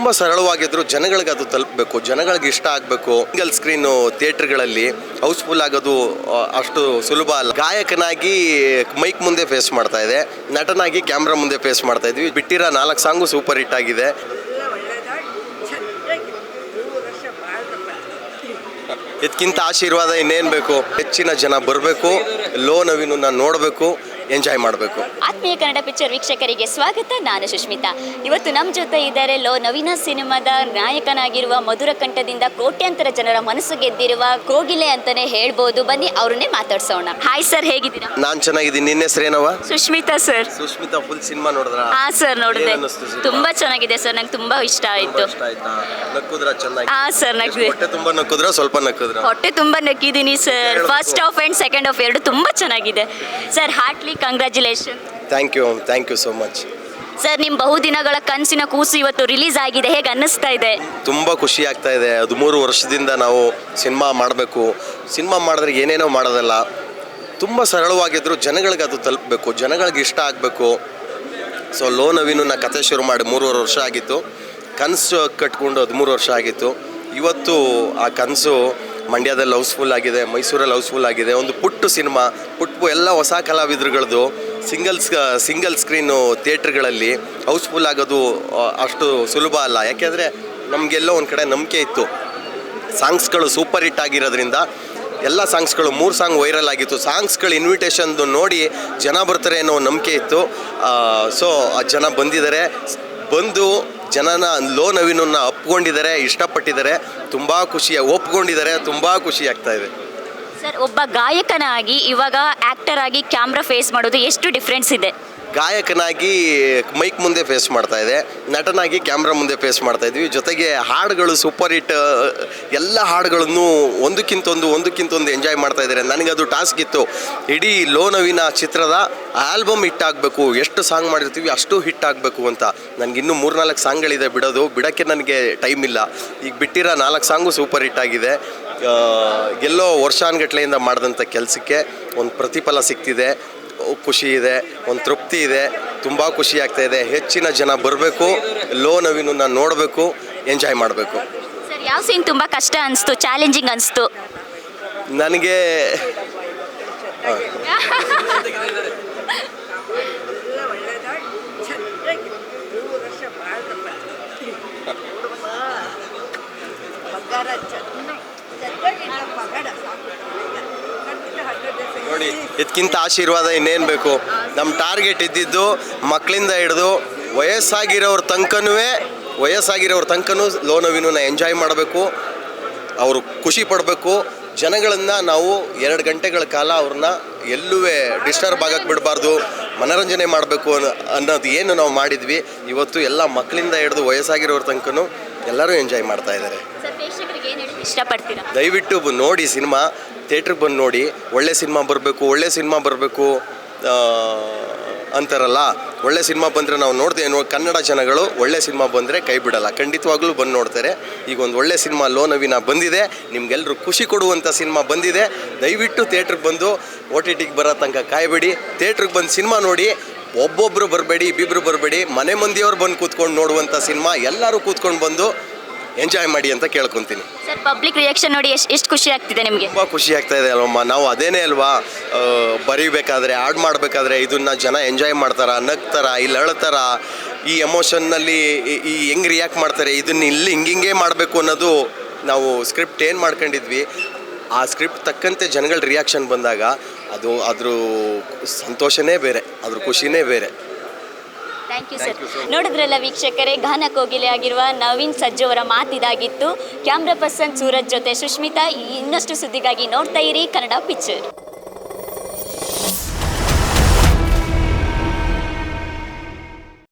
ತುಂಬ ಸರಳವಾಗಿದ್ರು ಜನಗಳಿಗೆ ಅದು ತಲುಪಬೇಕು, ಜನಗಳಿಗೆ ಇಷ್ಟ ಆಗಬೇಕು. ಸಿಂಗಲ್ ಸ್ಕ್ರೀನು ಥಿಯೇಟ್ರ್ಗಳಲ್ಲಿ ಹೌಸ್ಫುಲ್ ಆಗೋದು ಅಷ್ಟು ಸುಲಭ ಅಲ್ಲ. ಗಾಯಕನಾಗಿ ಮೈಕ್ ಮುಂದೆ ಫೇಸ್ ಮಾಡ್ತಾ ಇದೆ, ನಟನಾಗಿ ಕ್ಯಾಮ್ರಾ ಮುಂದೆ ಫೇಸ್ ಮಾಡ್ತಾ ಇದ್ವಿ. ಬಿಟ್ಟಿರೋ 4 ಸಾಂಗು ಸೂಪರ್ ಹಿಟ್ ಆಗಿದೆ. ಇದಕ್ಕಿಂತ ಆಶೀರ್ವಾದ ಇನ್ನೇನು ಬೇಕು? ಹೆಚ್ಚಿನ ಜನ ಬರಬೇಕು, ಲೋ ನವೀನನ್ನ ನೋಡಬೇಕು, ಎಂಜಾಯ್ ಮಾಡಬೇಕು. ಆತ್ಮೀಯ ಕನ್ನಡ ಪಿಕ್ಚರ್ ವೀಕ್ಷಕರಿಗೆ ಸ್ವಾಗತ. ನಾನು ಸುಷ್ಮಿತಾ. ಇವತ್ತು ನಮ್ಮ ಜೊತೆ ಇದ್ದಾರೆ ಲೋ ನವೀನ ಸಿನಿಮಾದ ನಾಯಕನಾಗಿರುವ ಮಧುರ ಕಂಠದಿಂದ ಕೋಟ್ಯಾಂತರ ಜನರ ಮನಸ್ಸು ಗೆದ್ದಿರುವ ಕೋಗಿಲೆ ಅಂತಾನೆ ಹೇಳ್ಬೋದು. ಬನ್ನಿ ಅವ್ರನ್ನೇ ಮಾತಾಡ್ಸೋಣ. ಹಾಯ್ ಸರ್, ಹೇಗಿದ್ದೀರಾ? ನಾನು ಚೆನ್ನಾಗಿದ್ದೀನಿ. ನಿನ್ನ ಹೆಸರೇನವ? Sushmita sir. Sushmita, full cinema ನೋಡಿದ್ರ? ಹಾ ಸರ್, ನೋಡಿದೆ. ತುಂಬಾ ಚೆನ್ನಾಗಿದೆ ಸರ್, ನಂಗೆ ತುಂಬಾ ಇಷ್ಟ ಆಯ್ತು. ನಕ್ಕುದ್ರ ಚೆನ್ನಾಗಿ? ಹಾ ಸರ್, ನಕ್ಕಿದೆ. ಹೊಟ್ಟೆ ತುಂಬಾ ನಕ್ಕುದ್ರ, ಸ್ವಲ್ಪ ನಕ್ಕುದ್ರ? ಹೊಟ್ಟೆ ತುಂಬಾ ನಕ್ಕಿದ್ದೀನಿ sir. First half and second half ಎರಡು ತುಂಬಾ ಚೆನ್ನಾಗಿದೆ sir. Heartly congratulation. Thank you so much sir. ನಿಮ್ಮ ಬಹುದಿನಗಳ ಕನಸಿನ ಕೂಸು ಇವತ್ತು ರಿಲೀಸ್ ಆಗಿದೆ, ಹೇಗೆ ಅನ್ನಿಸ್ತಾ ಇದೆ? ತುಂಬ ಖುಷಿ ಆಗ್ತಾ ಇದೆ. 13 ವರ್ಷದಿಂದ ನಾವು ಸಿನಿಮಾ ಮಾಡಬೇಕು, ಸಿನಿಮಾ ಮಾಡಿದ್ರೆ ಏನೇನೋ ಮಾಡೋದಲ್ಲ, ತುಂಬ ಸರಳವಾಗಿದ್ರು ಜನಗಳಿಗೆ ಅದು ತಲುಪಬೇಕು, ಜನಗಳಿಗೆ ಇಷ್ಟ ಆಗಬೇಕು. ಸೊ ಲೋ ನವೀನನ್ನ ಕತೆ ಶುರು ಮಾಡಿ 3.5 ವರ್ಷ ಆಗಿತ್ತು. ಕನಸು ಕಟ್ಕೊಂಡು 13 ವರ್ಷ ಆಗಿತ್ತು. ಇವತ್ತು ಆ ಕನಸು ಮಂಡ್ಯದಲ್ಲಿ ಹೌಸ್ಫುಲ್ ಆಗಿದೆ, ಮೈಸೂರಲ್ಲಿ ಹೌಸ್ಫುಲ್ ಆಗಿದೆ. ಒಂದು ಪುಟ್ಟು ಸಿನಿಮಾ, ಎಲ್ಲ ಹೊಸ ಕಲಾವಿದರುಗಳದ್ದು ಸಿಂಗಲ್ ಸ್ಕ್ರೀನು ಥಿಯೇಟ್ರ್ಗಳಲ್ಲಿ ಹೌಸ್ಫುಲ್ ಆಗೋದು ಅಷ್ಟು ಸುಲಭ ಅಲ್ಲ. ಯಾಕೆಂದರೆ ನಮಗೆಲ್ಲೋ ಒಂದು ಕಡೆ ನಂಬಿಕೆ ಇತ್ತು. ಸಾಂಗ್ಸ್ಗಳು ಸೂಪರ್ ಹಿಟ್ ಆಗಿರೋದ್ರಿಂದ ಎಲ್ಲ ಸಾಂಗ್ಸ್ಗಳು 3 ಸಾಂಗ್ ವೈರಲ್ ಆಗಿತ್ತು. ಸಾಂಗ್ಸ್ಗಳು ಇನ್ವಿಟೇಷನ್ದು ನೋಡಿ ಜನ ಬರ್ತಾರೆ ಅನ್ನೋ ನಂಬಿಕೆ ಇತ್ತು. ಸೊ ಆ ಜನ ಬಂದು ಜನನ ಲೋ ನವೀನನ್ನ ಒಪ್ಕೊಂಡಿದ್ದಾರೆ, ಇಷ್ಟಪಟ್ಟಿದ್ದಾರೆ, ಒಪ್ಕೊಂಡಿದ್ದಾರೆ. ತುಂಬ ಖುಷಿ ಆಗ್ತಾ ಇದೆ ಸರ್. ಒಬ್ಬ ಗಾಯಕನಾಗಿ ಇವಾಗ ಆ್ಯಕ್ಟರ್ ಆಗಿ ಕ್ಯಾಮ್ರಾ ಫೇಸ್ ಮಾಡೋದು ಎಷ್ಟು ಡಿಫ್ರೆನ್ಸ್ ಇದೆ? ಗಾಯಕನಾಗಿ ಮೈಕ್ ಮುಂದೆ ಫೇಸ್ ಮಾಡ್ತಾ ಇದೆ, ನಟನಾಗಿ ಕ್ಯಾಮ್ರಾ ಮುಂದೆ ಫೇಸ್ ಮಾಡ್ತಾ ಇದ್ವಿ. ಜೊತೆಗೆ ಹಾಡುಗಳು ಸೂಪರ್ ಹಿಟ್, ಎಲ್ಲ ಹಾಡುಗಳನ್ನು ಒಂದಕ್ಕಿಂತ ಎಂಜಾಯ್ ಮಾಡ್ತಾ ಇದ್ದಾರೆ. ನನಗದು ಟಾಸ್ಕ್ ಇತ್ತು. ಇಡೀ ಲೋ ನವೀನ ಚಿತ್ರದ ಆಲ್ಬಮ್ ಹಿಟ್ ಆಗಬೇಕು, ಎಷ್ಟು ಸಾಂಗ್ ಮಾಡಿರ್ತೀವಿ ಅಷ್ಟು ಹಿಟ್ ಆಗಬೇಕು ಅಂತ. ನನಗಿನ್ನೂ 3-4 ಸಾಂಗ್ಗಳಿದೆ ಬಿಡೋಕ್ಕೆ ನನಗೆ ಟೈಮ್ ಇಲ್ಲ. ಈಗ ಬಿಟ್ಟಿರೋ 4 ಸಾಂಗು ಸೂಪರ್ ಹಿಟ್ ಆಗಿದೆ. ಎಲ್ಲೋ ವರ್ಷಾನುಗಟ್ಲೆಯಿಂದ ಮಾಡಿದಂಥ ಕೆಲಸಕ್ಕೆ ಒಂದು ಪ್ರತಿಫಲ ಸಿಗ್ತಿದೆ, ಖುಷಿ ಇದೆ, ಒಂದು ತೃಪ್ತಿ ಇದೆ, ತುಂಬ ಖುಷಿ ಆಗ್ತಾ ಇದೆ. ಹೆಚ್ಚಿನ ಜನ ಬರಬೇಕು, ಲೋ ನವೀನನ್ನ ನೋಡಬೇಕು, ಎಂಜಾಯ್ ಮಾಡಬೇಕು. ಸರ್, ಯಾವ ಸೀನ್ ತುಂಬ ಕಷ್ಟ ಅನಿಸ್ತು, ಚಾಲೆಂಜಿಂಗ್ ಅನಿಸ್ತು? ನನಗೆ ನೋಡಿ, ಇದಕ್ಕಿಂತ ಆಶೀರ್ವಾದ ಇನ್ನೇನು ಬೇಕು? ನಮ್ಮ ಟಾರ್ಗೆಟ್ ಇದ್ದಿದ್ದು ಮಕ್ಕಳಿಂದ ಹಿಡಿದು ವಯಸ್ಸಾಗಿರೋರ ತನಕನೂ ಲೋ ನವೀನನ್ನ ಎಂಜಾಯ್ ಮಾಡಬೇಕು, ಅವರು ಖುಷಿ ಪಡಬೇಕು. ಜನಗಳನ್ನು ನಾವು 2 ಗಂಟೆಗಳ ಕಾಲ ಅವ್ರನ್ನ ಎಲ್ಲೂ ಡಿಸ್ಟರ್ಬ್ ಆಗಕ್ಕೆ ಬಿಡಬಾರ್ದು, ಮನೋರಂಜನೆ ಮಾಡಬೇಕು ಅನ್ನೋದು ಏನು ನಾವು ಮಾಡಿದ್ವಿ. ಇವತ್ತು ಎಲ್ಲ ಮಕ್ಕಳಿಂದ ಹಿಡಿದು ವಯಸ್ಸಾಗಿರೋರ ತನಕನೂ ಎಲ್ಲರೂ ಎಂಜಾಯ್ ಮಾಡ್ತಾ ಇದ್ದಾರೆ. ಇಷ್ಟಪಡ್ತೀರಾ? ದಯವಿಟ್ಟು ನೋಡಿ, ಸಿನಿಮಾ ಥಿಯೇಟ್ರಿಗೆ ಬಂದು ನೋಡಿ. ಒಳ್ಳೆ ಸಿನಿಮಾ ಬರಬೇಕು ಅಂತಾರಲ್ಲ, ಒಳ್ಳೆ ಸಿನಿಮಾ ಬಂದರೆ ನಾವು ನೋಡ್ತೇವೆ. ಕನ್ನಡ ಜನಗಳು ಒಳ್ಳೆ ಸಿನಿಮಾ ಬಂದರೆ ಕೈ ಬಿಡಲ್ಲ, ಖಂಡಿತವಾಗ್ಲೂ ಬಂದು ನೋಡ್ತಾರೆ. ಈಗ ಒಂದು ಒಳ್ಳೆ ಸಿನಿಮಾ ಲೋ ನವೀನ ಬಂದಿದೆ, ನಿಮ್ಗೆಲ್ಲರೂ ಖುಷಿ ಕೊಡುವಂಥ ಸಿನಿಮಾ ಬಂದಿದೆ. ದಯವಿಟ್ಟು ಥಿಯೇಟ್ರಿಗೆ ಬಂದು OTTಗೆ ಬರೋ ತನಕ ಕಾಯಬೇಡಿ, ಥಿಯೇಟ್ರಿಗೆ ಬಂದು ಸಿನಿಮಾ ನೋಡಿ. ಒಬ್ಬೊಬ್ಬರು ಬರಬೇಡಿ, ಇಬ್ಬಿಬ್ರು ಬರಬೇಡಿ, ಮನೆ ಮಂದಿಯವ್ರು ಬಂದು ಕೂತ್ಕೊಂಡು ನೋಡುವಂಥ ಸಿನಿಮಾ. ಎಲ್ಲರೂ ಕೂತ್ಕೊಂಡು ಬಂದು ಎಂಜಾಯ್ ಮಾಡಿ ಅಂತ ಕೇಳ್ಕೊತೀನಿ. ಸರ್, ಪಬ್ಲಿಕ್ ರಿಯಾಕ್ಷನ್ ನೋಡಿ ಎಷ್ಟು ಖುಷಿ ಆಗ್ತಿದೆ ನಿಮಗೆ? ತುಂಬ ಖುಷಿ ಆಗ್ತಾ ಇದೆ ಅಲ್ವಮ್ಮ. ನಾವು ಅದೇನೇ ಅಲ್ವಾ, ಬರೀಬೇಕಾದ್ರೆ ಆಡ್ ಮಾಡಬೇಕಾದ್ರೆ ಇದನ್ನು ಜನ ಎಂಜಾಯ್ ಮಾಡ್ತಾರ, ನಗ್ತಾರ, ಇಲ್ಲಿ ಅಳ್ತಾರ, ಈ ಎಮೋಷನ್ನಲ್ಲಿ ಹೆಂಗೆ ರಿಯಾಕ್ಟ್ ಮಾಡ್ತಾರೆ, ಇದನ್ನು ಇಲ್ಲಿ ಹಿಂಗೆ ಮಾಡಬೇಕು ಅನ್ನೋದು ನಾವು ಸ್ಕ್ರಿಪ್ಟ್ ಏನು ಮಾಡ್ಕೊಂಡಿದ್ವಿ. ಆ ಸ್ಕ್ರಿಪ್ಟ್ ತಕ್ಕಂತೆ ಜನಗಳ ರಿಯಾಕ್ಷನ್ ಬಂದಾಗ ಅದ್ರ ಸಂತೋಷನೇ ಬೇರೆ, ಅದ್ರ ಖುಷಿನೇ ಬೇರೆ. Thank you sir. ನೋಡಿದ್ರಲ್ಲ ವೀಕ್ಷಕರೇ, ಗಾನ ಕೋಗಿಲೆ ಆಗಿರುವ ನವೀನ್ ಸಜ್ಜು ಅವರ ಮಾತಿದಾಗಿತ್ತು. ಕ್ಯಾಮ್ರಾ ಪರ್ಸನ್ ಸೂರಜ್ ಜೊತೆ ಸುಷ್ಮಿತಾ. ಇನ್ನಷ್ಟು ಸುದ್ದಿಗಾಗಿ ನೋಡ್ತಾ ಇರಿ ಕನ್ನಡ ಪಿಕ್ಚರ್.